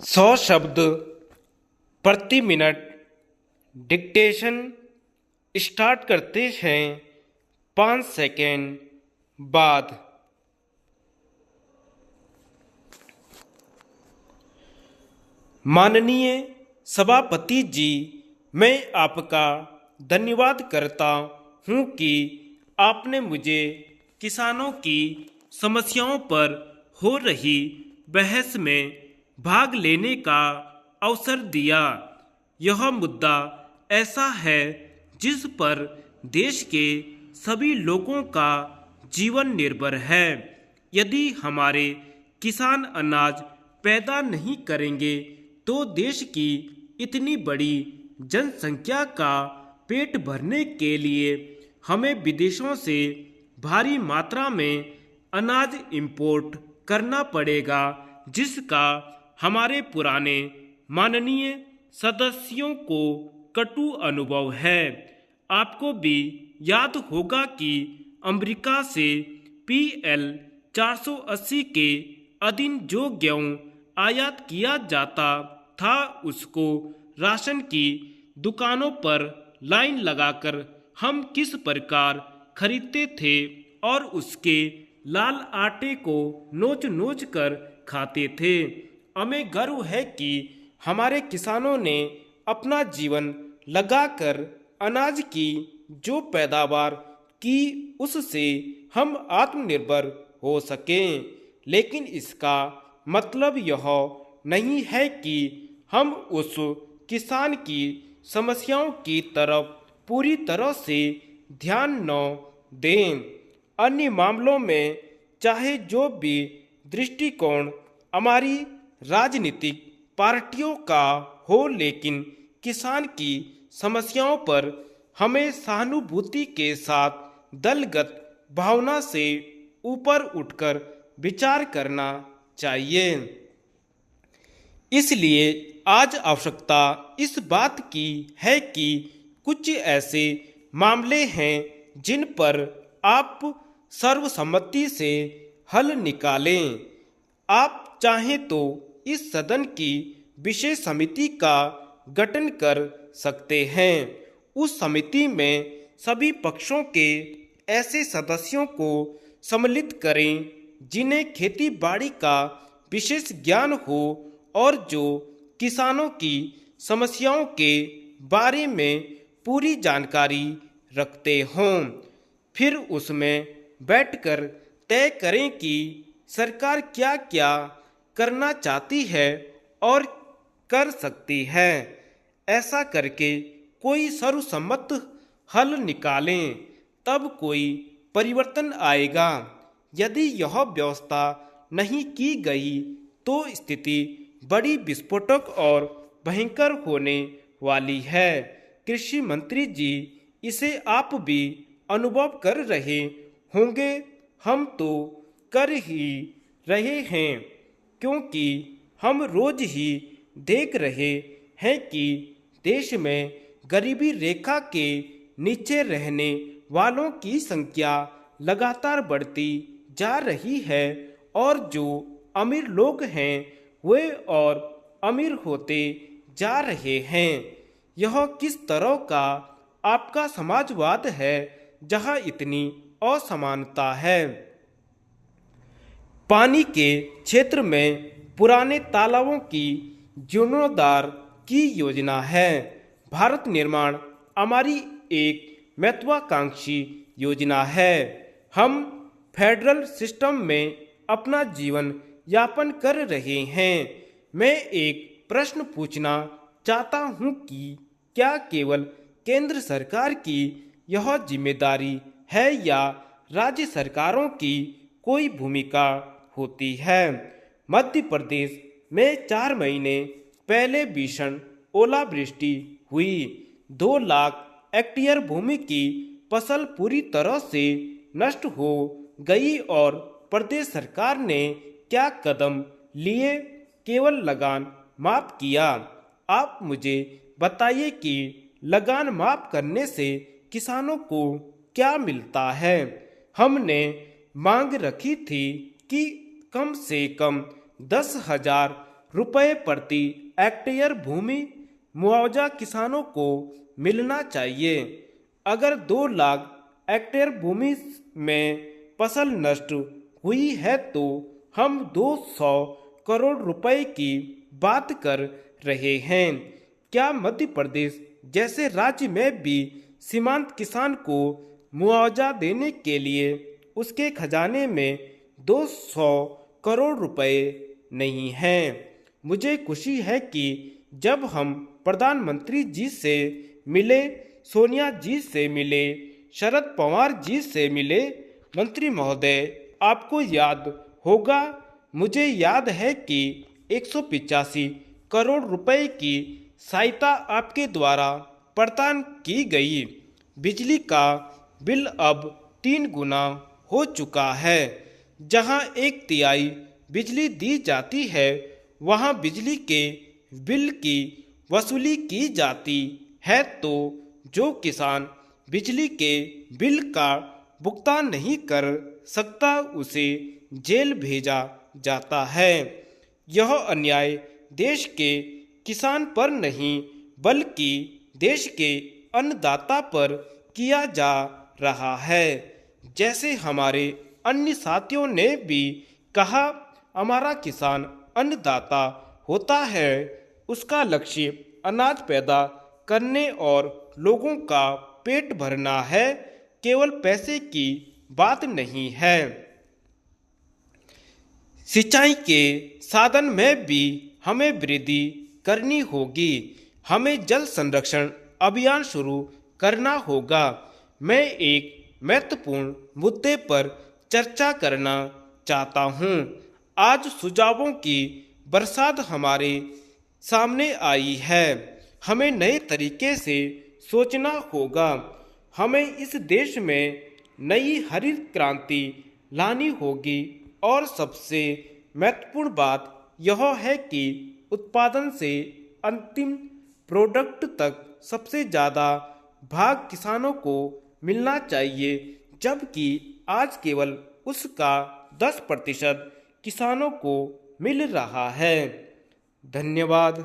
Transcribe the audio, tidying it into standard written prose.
100 शब्द प्रति minute dictation start करते हैं 5 सेकेंड बाद। माननीय सभापति जी, मैं आपका धन्यवाद करता हूं कि आपने मुझे किसानों की समस्याओं पर हो रही बहस में भाग लेने का अवसर दिया। यह मुद्दा ऐसा है जिस पर देश के सभी लोगों का जीवन निर्भर है। यदि हमारे किसान अनाज पैदा नहीं करेंगे तो देश की इतनी बड़ी जनसंख्या का पेट भरने के लिए हमें विदेशों से भारी मात्रा में अनाज इंपोर्ट करना पड़ेगा, जिसका हमारे पुराने माननीय सदस्यों को कटु अनुभव है। आपको भी याद होगा कि अमेरिका से PL 480 के अधीन जो गेहूं आयात किया जाता था, उसको राशन की दुकानों पर लाइन लगाकर हम किस प्रकार खरीदते थे और उसके लाल आटे को नोच नोच कर खाते थे। हमें गर्व है कि हमारे किसानों ने अपना जीवन लगाकर अनाज की जो पैदावार की, उससे हम आत्मनिर्भर हो सकें। लेकिन इसका मतलब यह नहीं है कि हम उस किसान की समस्याओं की तरफ पूरी तरह से ध्यान न दें। अन्य मामलों में चाहे जो भी दृष्टिकोण हमारी राजनीतिक पार्टियों का हो, लेकिन किसान की समस्याओं पर हमें सहानुभूति के साथ दलगत भावना से ऊपर उठकर विचार करना चाहिए। इसलिए आज आवश्यकता इस बात की है कि कुछ ऐसे मामले हैं जिन पर आप सर्वसम्मति से हल निकालें। आप चाहें तो इस सदन की विशेष समिति का गठन कर सकते हैं। उस समिति में सभी पक्षों के ऐसे सदस्यों को सम्मिलित करें जिन्हें खेती बाड़ी का विशेष ज्ञान हो और जो किसानों की समस्याओं के बारे में पूरी जानकारी रखते हों। फिर उसमें बैठकर तय करें कि सरकार क्या क्या करना चाहती है और कर सकती है। ऐसा करके कोई सर्वसम्मत हल निकालें, तब कोई परिवर्तन आएगा। यदि यह व्यवस्था नहीं की गई तो स्थिति बड़ी विस्फोटक और भयंकर होने वाली है। कृषि मंत्री जी, इसे आप भी अनुभव कर रहे होंगे। हम तो कर ही रहे हैं, क्योंकि हम रोज ही देख रहे हैं कि देश में गरीबी रेखा के नीचे रहने वालों की संख्या लगातार बढ़ती जा रही है और जो अमीर लोग हैं वे और अमीर होते जा रहे हैं। यह किस तरह का आपका समाजवाद है जहां इतनी असमानता है। पानी के क्षेत्र में पुराने तालाबों की जीर्णोद्धार की योजना है। भारत निर्माण हमारी एक महत्वाकांक्षी योजना है। हम फेडरल सिस्टम में अपना जीवन यापन कर रहे हैं। मैं एक प्रश्न पूछना चाहता हूं कि क्या केवल केंद्र सरकार की यह जिम्मेदारी है या राज्य सरकारों की कोई भूमिका होती है। मध्य प्रदेश में 4 महीने पहले भीषण ओलावृष्टि हुई। 2 लाख हेक्टेयर भूमि की फसल पूरी तरह से नष्ट हो गई और प्रदेश सरकार ने क्या कदम लिए? केवल लगान माफ किया। आप मुझे बताइए कि लगान माफ करने से किसानों को क्या मिलता है। हमने मांग रखी थी कि कम से कम 10,000 रुपए प्रति हेक्टेयर भूमि मुआवजा किसानों को मिलना चाहिए। अगर 2 लाख हेक्टेयर भूमि में फसल नष्ट हुई है तो हम 200 करोड़ रुपए की बात कर रहे हैं। क्या मध्य प्रदेश जैसे राज्य में भी सीमांत किसान को मुआवजा देने के लिए उसके खजाने में 200 करोड़ रुपए नहीं हैं? मुझे खुशी है कि जब हम प्रधानमंत्री जी से मिले, सोनिया जी से मिले, शरद पवार जी से मिले, मंत्री महोदय आपको याद होगा, मुझे याद है कि 185 करोड़ रुपए की सहायता आपके द्वारा प्रदान की गई। बिजली का बिल अब 3 गुना हो चुका है। जहां 1/3 बिजली दी जाती है, वहां बिजली के बिल की वसूली की जाती है, तो जो किसान बिजली के बिल का भुगतान नहीं कर सकता उसे जेल भेजा जाता है। यह अन्याय देश के किसान पर नहीं बल्कि देश के अन्नदाता पर किया जा रहा है। जैसे हमारे अन्य साथियों ने भी कहा, हमारा किसान अन्नदाता होता है, उसका लक्ष्य अनाज पैदा करने और लोगों का पेट भरना है, केवल पैसे की बात नहीं है। सिंचाई के साधन में भी हमें वृद्धि करनी होगी। हमें जल संरक्षण अभियान शुरू करना होगा। मैं एक महत्वपूर्ण मुद्दे पर चर्चा करना चाहता हूँ। आज सुझावों की बरसात हमारे सामने आई है। हमें नए तरीके से सोचना होगा। हमें इस देश में नई हरित क्रांति लानी होगी और सबसे महत्वपूर्ण बात यह है कि उत्पादन से अंतिम प्रोडक्ट तक सबसे ज़्यादा भाग किसानों को मिलना चाहिए, जबकि आज केवल उसका 10% किसानों को मिल रहा है। धन्यवाद।